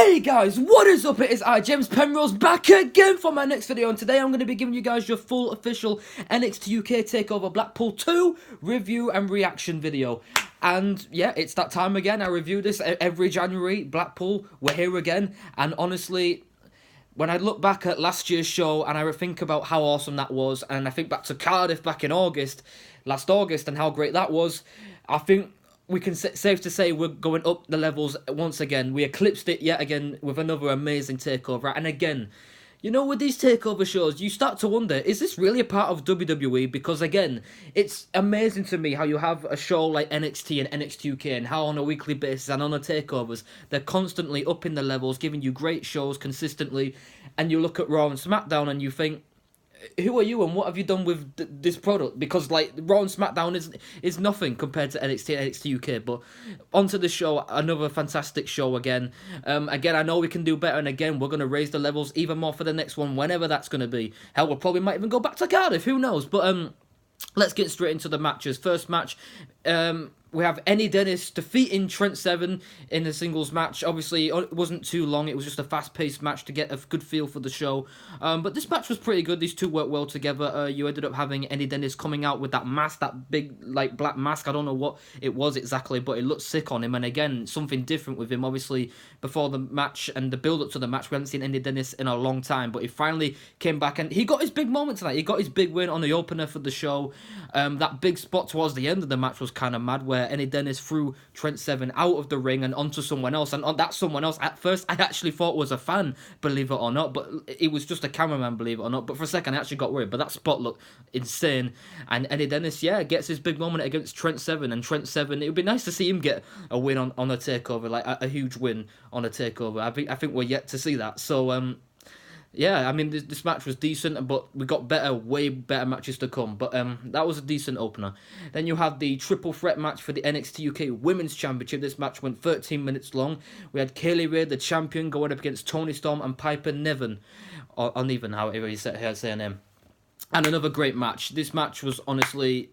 Hey guys, what is up? It is I, James Penrose, back again for my next video, and today I'm going to be giving you guys your full official NXT UK TakeOver Blackpool 2 review and reaction video. And yeah, it's that time again. I review this every January. Blackpool, we're here again, and honestly, when I look back at last year's show and I think about how awesome that was, and I think back to Cardiff back in last August, and how great that was, I think we can safe to say we're going up the levels once again. We eclipsed it yet again with another amazing takeover. And again, you know, with these takeover shows, you start to wonder, is this really a part of WWE? Because again, it's amazing to me how you have a show like NXT and NXT UK, and how on a weekly basis and on the takeovers, they're constantly upping the levels, giving you great shows consistently. And you look at Raw and SmackDown and you think, who are you and what have you done with this product? Because like Raw and SmackDown is nothing compared to NXT and NXT UK. But onto the show, another fantastic show again. Again, I know we can do better, and again we're gonna raise the levels even more for the next one, whenever that's gonna be. Hell, we probably might even go back to Cardiff. Who knows? But let's get straight into the matches. First match, we have INVADES defeating Trent Seven in a singles match. Obviously, it wasn't too long. It was just a fast-paced match to get a good feel for the show. But this match was pretty good. These two worked well together. You ended up having INVADES coming out with that mask, that big, like, black mask. I don't know what it was exactly, but it looked sick on him. And again, something different with him. Obviously, before the match and the build-up to the match, we haven't seen INVADES in a long time. But he finally came back, and he got his big moment tonight. He got his big win on the opener for the show. That big spot towards the end of the match was kind of mad, where INVADES threw Trent Seven out of the ring and onto someone else, and on that someone else, at first I actually thought was a fan, believe it or not, but it was just a cameraman, believe it or not. But for a second I actually got worried, but that spot looked insane. And INVADES, yeah, gets his big moment against Trent Seven, and Trent Seven, it would be nice to see him get a win on a takeover, like a huge win on a takeover. I think we're yet to see that. So yeah, I mean, this match was decent, but we got way better matches to come. But that was a decent opener. Then you had the triple threat match for the NXT UK Women's Championship. This match went 13 minutes long. We had Kaylee Ray, the champion, going up against Toni Storm and Piper Niven, or Niven, however you say her name. And another great match. This match was honestly,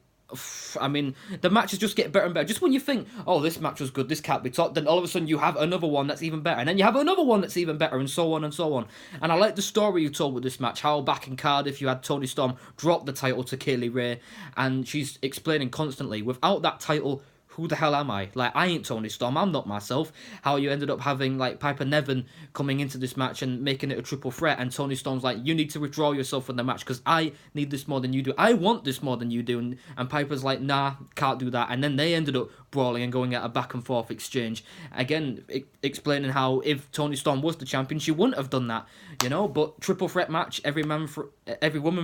I mean, the matches just get better and better. Just when you think, oh, this match was good, this can't be topped, then all of a sudden you have another one that's even better, and then you have another one that's even better, and so on and so on. And I like the story you told with this match, how back in Cardiff you had Toni Storm drop the title to Kaylee Ray, and she's explaining constantly, without that title, who the hell am I? Like, I ain't Toni Storm, I'm not myself. How you ended up having, like, Piper Niven coming into this match and making it a triple threat, and Toni Storm's like, you need to withdraw yourself from the match, because I need this more than you do. I want this more than you do. And Piper's like, nah, can't do that. And then they ended up brawling and going at a back and forth exchange. Again, explaining how if Toni Storm was the champion, she wouldn't have done that, you know? But triple threat match, every woman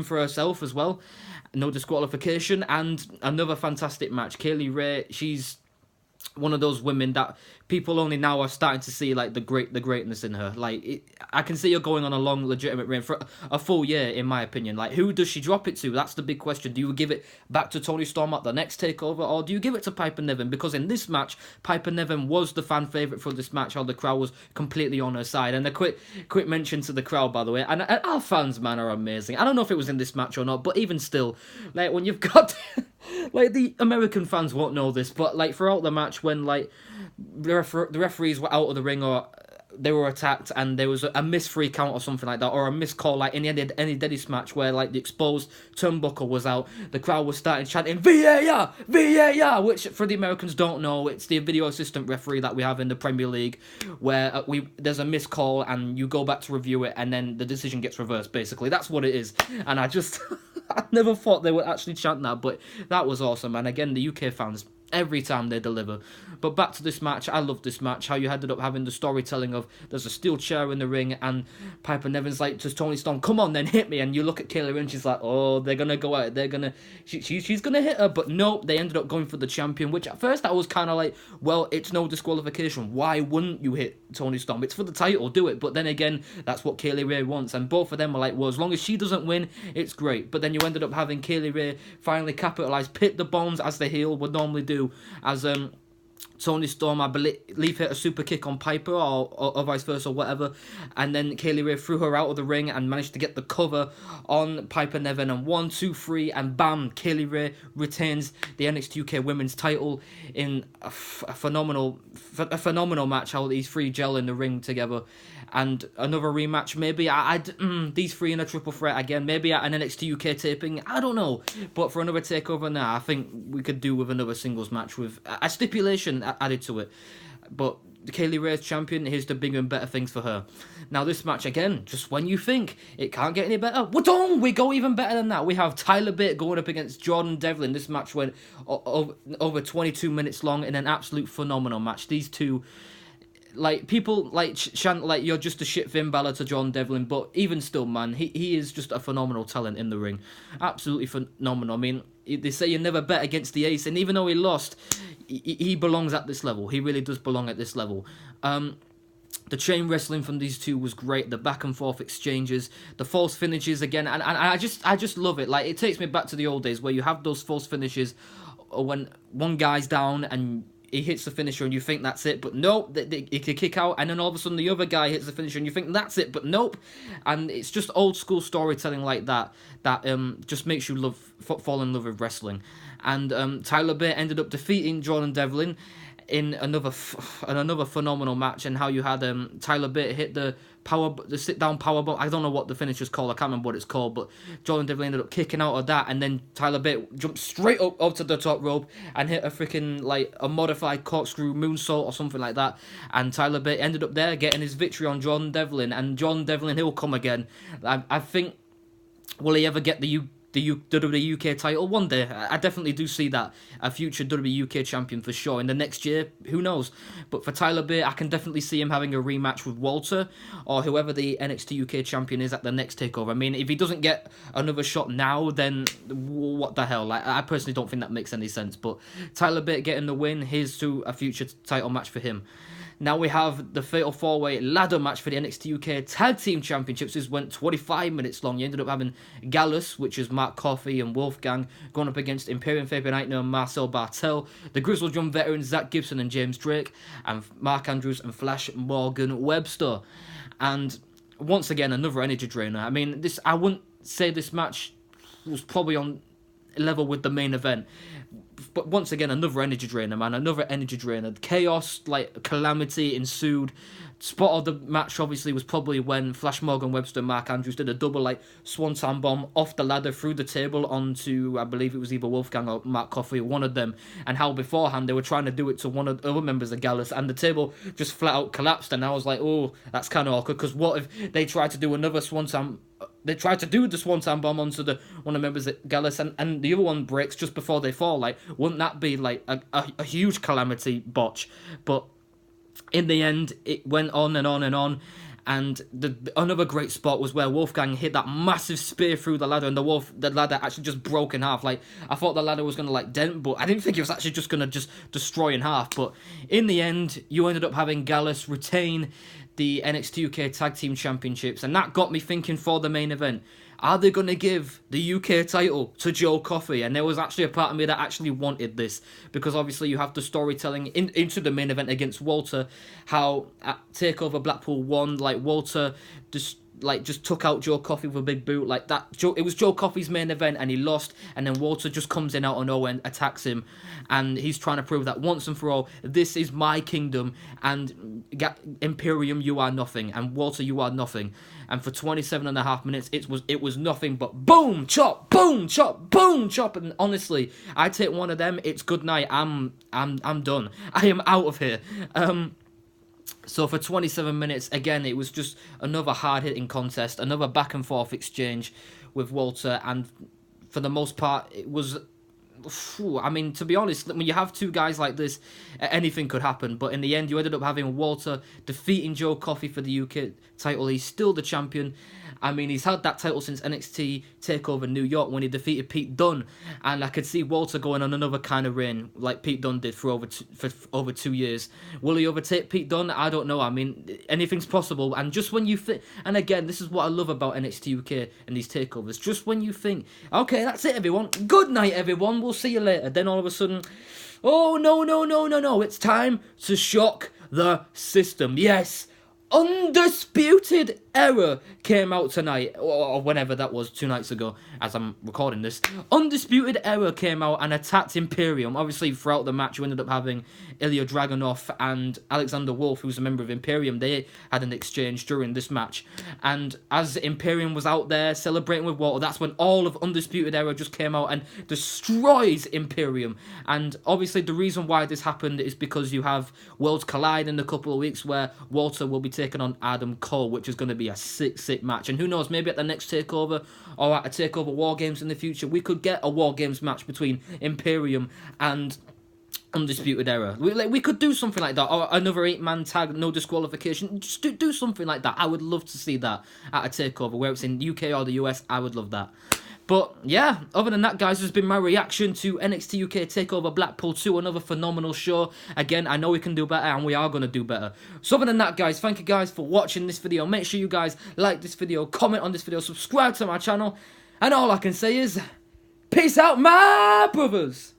for herself as well. No disqualification, and another fantastic match. Kaylee Ray, she's one of those women that people only now are starting to see, like, the greatness in her. Like, I can see her going on a long, legitimate reign for a full year, in my opinion. Like, who does she drop it to? That's the big question. Do you give it back to Toni Storm at the next takeover, or do you give it to Piper Niven? Because in this match, Piper Niven was the fan favourite for this match, how the crowd was completely on her side. And a quick mention to the crowd, by the way, and our fans, man, are amazing. I don't know if it was in this match or not, but even still, like, when you've got like, the American fans won't know this, but like throughout the match, when like the referees were out of the ring, or they were attacked and there was a missed free count or something like that, or a missed call, like in the INVADES match where like the exposed turnbuckle was out, the crowd was starting chanting VAR, VAR, which for the Americans don't know, it's the video assistant referee that we have in the Premier League, where there's a missed call and you go back to review it and then the decision gets reversed, basically. That's what it is. And I just I never thought they would actually chant that, but that was awesome. And again, the UK fans, every time they deliver. But back to this match, I love this match, how you ended up having the storytelling of there's a steel chair in the ring, and Piper Niven's like to Toni Storm, come on then, hit me, and you look at Kaylee and she's like, oh, they're gonna go out, she's gonna hit her, but no, they ended up going for the champion, which at first I was kind of like, well, it's no disqualification, why wouldn't you hit Toni Storm? It's for the title, do it. But then again, that's what Kaylee Ray wants, and both of them were like, well, as long as she doesn't win, it's great. But then you ended up having Kaylee Ray finally capitalize, pit the bombs as the heel would normally do, as Tony Storm, I believe, hit a super kick on Piper or vice versa or whatever, and then Kaylee Ray threw her out of the ring and managed to get the cover on Piper Niven, and 1, 2, 3, and bam, Kaylee Ray retains the NXT UK Women's title in a phenomenal match. How these three gel in the ring together, and another rematch maybe. These three in a triple threat again, maybe at an NXT UK taping. I don't know, but for another takeover now, I think we could do with another singles match with a stipulation added to it. But Kaylee Ray's champion, here's the bigger and better things for her. Now this match again, just when you think it can't get any better, we go even better than that. We have Tyler Bate going up against Jordan Devlin. This match went over 22 minutes long in an absolute phenomenal match. These two, like, people like chant like you're just a shit Finn Balor to Jordan Devlin, but even still, man, he is just a phenomenal talent in the ring. Absolutely phenomenal. I mean, they say you never bet against the ace, and even though he lost, he belongs at this level. He really does belong at this level. The chain wrestling from these two was great. The back and forth exchanges, the false finishes again, and I just love it. Like, it takes me back to the old days where you have those false finishes when one guy's down and he hits the finisher and you think that's it, but nope, he could kick out, and then all of a sudden the other guy hits the finisher and you think that's it, but nope. And it's just old school storytelling like that just makes you fall in love with wrestling. And Tyler Bate ended up defeating Jordan Devlin in another phenomenal match, and how you had Tyler Bate hit the sit down power bomb. I don't know what the finisher's called. I can't remember what it's called, but Jordan Devlin ended up kicking out of that, and then Tyler Bate jumped straight up to the top rope and hit a freaking, like, a modified corkscrew moonsault or something like that, and Tyler Bate ended up there getting his victory on Jordan Devlin, and Jordan Devlin, he'll come again. I think, will he ever get the WWE UK title one day? I definitely do see that, a future WWE UK champion for sure. In the next year, who knows? But for Tyler Bate, I can definitely see him having a rematch with Walter or whoever the NXT UK champion is at the next takeover. I mean, if he doesn't get another shot now, then what the hell? Like, I personally don't think that makes any sense. But Tyler Bate getting the win, here's to a future title match for him. Now we have the Fatal 4-Way ladder match for the NXT UK Tag Team Championships. This went 25 minutes long. You ended up having Gallus, which is Mark Coffey and Wolfgang, going up against Imperium Fabian Aichner and Marcel Bartel, the Grizzled Young veterans Zach Gibson and James Drake, and Mark Andrews and Flash Morgan Webster. And once again, another energy drainer. I mean, I wouldn't say this match was probably on level with the main event, but once again, another energy drainer, man. Another energy drainer. Chaos, like, calamity ensued. Spot of the match, obviously, was probably when Flash Morgan Webster and Mark Andrews did a double, like, swanton bomb off the ladder through the table onto, I believe it was either Wolfgang or Mark Coffey, one of them. And how beforehand they were trying to do it to one of the other members of Gallus, and the table just flat out collapsed. And I was like, oh, that's kind of awkward, because what if they tried to do another swanton? They tried to do the swanton bomb onto one of the members at Gallus, and the other one breaks just before they fall. Like, wouldn't that be like a huge calamity botch? But in the end, it went on and on and on. And another great spot was where Wolfgang hit that massive spear through the ladder, and the ladder actually just broke in half. Like, I thought the ladder was going to, like, dent, but I didn't think it was actually just going to just destroy in half. But in the end, you ended up having Gallus retain the NXT UK Tag Team Championships, and that got me thinking for the main event. Are they going to give the UK title to Joe Coffey? And there was actually a part of me that actually wanted this, because obviously you have the storytelling into the main event against Walter, how at TakeOver Blackpool won, like, Walter just took out Joe Coffey with a big boot like that. It was Joe Coffey's main event and he lost, and then Walter just comes in out of nowhere and attacks him, and he's trying to prove that once and for all, this is my kingdom, and Imperium, you are nothing, and Walter, you are nothing. And for 27.5 minutes, it was nothing but boom chop, boom chop, boom chop. And honestly, I take one of them, it's good night. I'm done. I am out of here. So for 27 minutes, again, it was just another hard-hitting contest, another back-and-forth exchange with Walter, and for the most part, it was... I mean, to be honest, when you have two guys like this, anything could happen, but in the end, you ended up having Walter defeating Joe Coffey for the UK title. He's still the champion. I mean, he's had that title since NXT TakeOver New York when he defeated Pete Dunne, and I could see Walter going on another kind of reign like Pete Dunne did for over 2 years. Will he overtake Pete Dunne? I don't know. I mean, anything's possible. And just when you think, and again, this is what I love about NXT UK and these takeovers, just when you think, okay, that's it, everyone. Good night, everyone. We'll see you later. Then all of a sudden, Oh, no. It's time to shock the system. Yes. Undisputed Era came out tonight, or whenever that was, 2 nights ago, as I'm recording this. Undisputed Era came out and attacked Imperium. Obviously, throughout the match, you ended up having Ilya Dragunov and Alexander Wolf, who's a member of Imperium. They had an exchange during this match. And as Imperium was out there celebrating with Walter, that's when all of Undisputed Era just came out and destroys Imperium. And obviously, the reason why this happened is because you have Worlds Collide in a couple of weeks where Walter will be taking on Adam Cole, which is going to be a sick match. And who knows, maybe at the next TakeOver or at a TakeOver War Games in the future, we could get a War Games match between Imperium and Undisputed Era. We could do something like that, or another 8-man tag, no disqualification. Just do something like that. I would love to see that at a TakeOver, whether it's in UK or the US. I would love that. But yeah, other than that, guys, has been my reaction to NXT UK TakeOver Blackpool 2, another phenomenal show. Again, I know we can do better, and we are going to do better. So other than that, guys, thank you guys for watching this video. Make sure you guys like this video, comment on this video, subscribe to my channel, and all I can say is, peace out, my brothers!